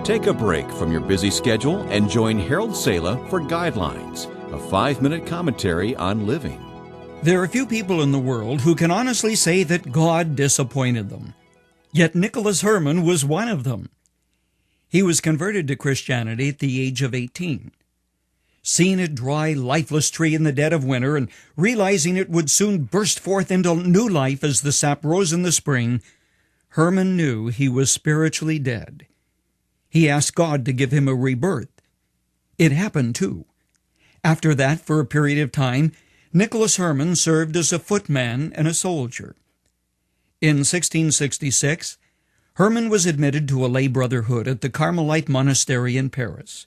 Take a break from your busy schedule and join Harold Sala for Guidelines, a 5-minute commentary on living. There are few people in the world who can honestly say that God disappointed them. Yet Nicholas Herman was one of them. He was converted to Christianity at the age of 18. Seeing a dry, lifeless tree in the dead of winter and realizing it would soon burst forth into new life as the sap rose in the spring, Herman knew he was spiritually dead. He asked God to give him a rebirth. It happened, too. After that, for a period of time, Nicholas Herman served as a footman and a soldier. In 1666, Herman was admitted to a lay brotherhood at the Carmelite monastery in Paris.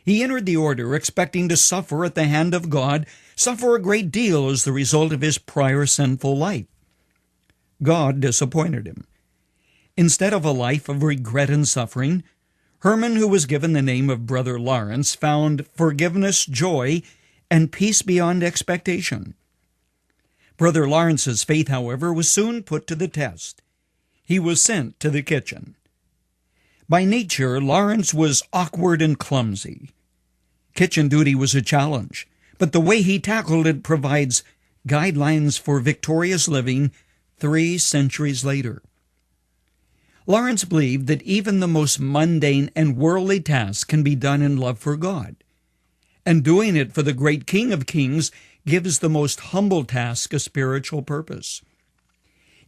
He entered the order expecting to suffer at the hand of God, suffer a great deal as the result of his prior sinful life. God disappointed him. Instead of a life of regret and suffering, Herman, who was given the name of Brother Lawrence, found forgiveness, joy, and peace beyond expectation. Brother Lawrence's faith, however, was soon put to the test. He was sent to the kitchen. By nature, Lawrence was awkward and clumsy. Kitchen duty was a challenge, but the way he tackled it provides guidelines for victorious living 3 centuries later. Lawrence believed that even the most mundane and worldly tasks can be done in love for God, and doing it for the great King of Kings gives the most humble task a spiritual purpose.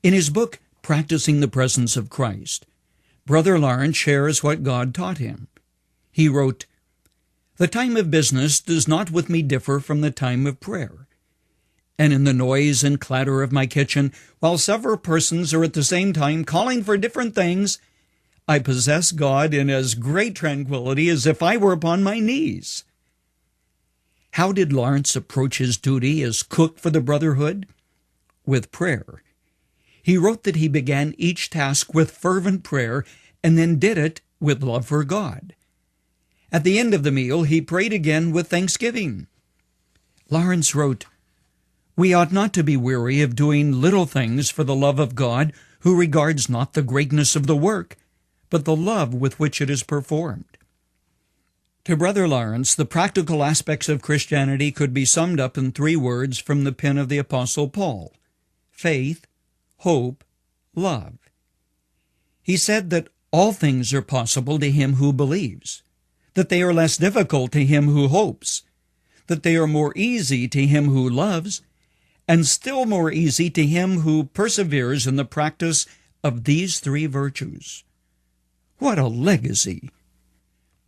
In his book, Practicing the Presence of Christ, Brother Lawrence shares what God taught him. He wrote, "The time of business does not with me differ from the time of prayer. And in the noise and clatter of my kitchen, while several persons are at the same time calling for different things, I possess God in as great tranquility as if I were upon my knees." How did Lawrence approach his duty as cook for the brotherhood? With prayer. He wrote that he began each task with fervent prayer and then did it with love for God. At the end of the meal, he prayed again with thanksgiving. Lawrence wrote, "We ought not to be weary of doing little things for the love of God, who regards not the greatness of the work, but the love with which it is performed." To Brother Lawrence, the practical aspects of Christianity could be summed up in 3 words from the pen of the Apostle Paul: faith, hope, love. He said that all things are possible to him who believes, that they are less difficult to him who hopes, that they are more easy to him who loves, and still more easy to him who perseveres in the practice of these 3 virtues. What a legacy!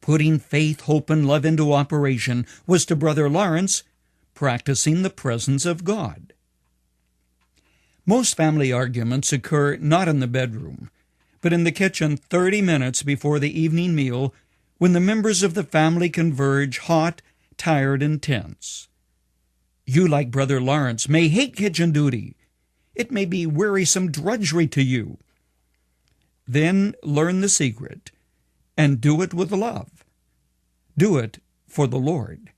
Putting faith, hope, and love into operation was to Brother Lawrence practicing the presence of God. Most family arguments occur not in the bedroom, but in the kitchen 30 minutes before the evening meal, when the members of the family converge hot, tired, and tense. You, like Brother Lawrence, may hate kitchen duty. It may be wearisome drudgery to you. Then learn the secret, and do it with love. Do it for the Lord.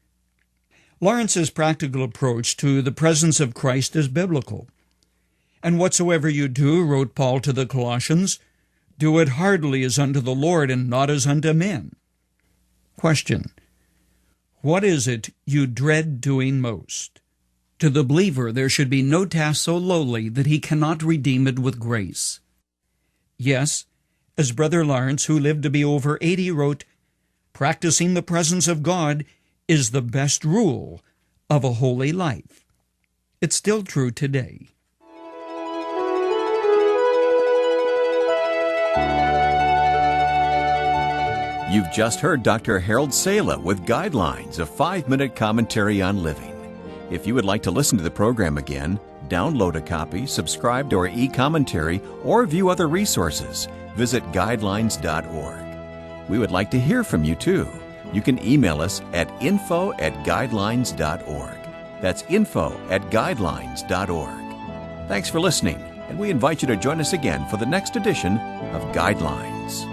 Lawrence's practical approach to the presence of Christ is biblical. "And whatsoever you do," wrote Paul to the Colossians, "do it heartily as unto the Lord and not as unto men." Question: what is it you dread doing most? To the believer, there should be no task so lowly that he cannot redeem it with grace. Yes, as Brother Lawrence, who lived to be over 80, wrote, "Practicing the presence of God is the best rule of a holy life." It's still true today. You've just heard Dr. Harold Sala with Guidelines, a 5-minute commentary on living. If you would like to listen to the program again, download a copy, subscribe to our e-commentary, or view other resources, visit guidelines.org. We would like to hear from you too. You can email us at info@guidelines.org. That's info@guidelines.org. Thanks for listening, and we invite you to join us again for the next edition of Guidelines.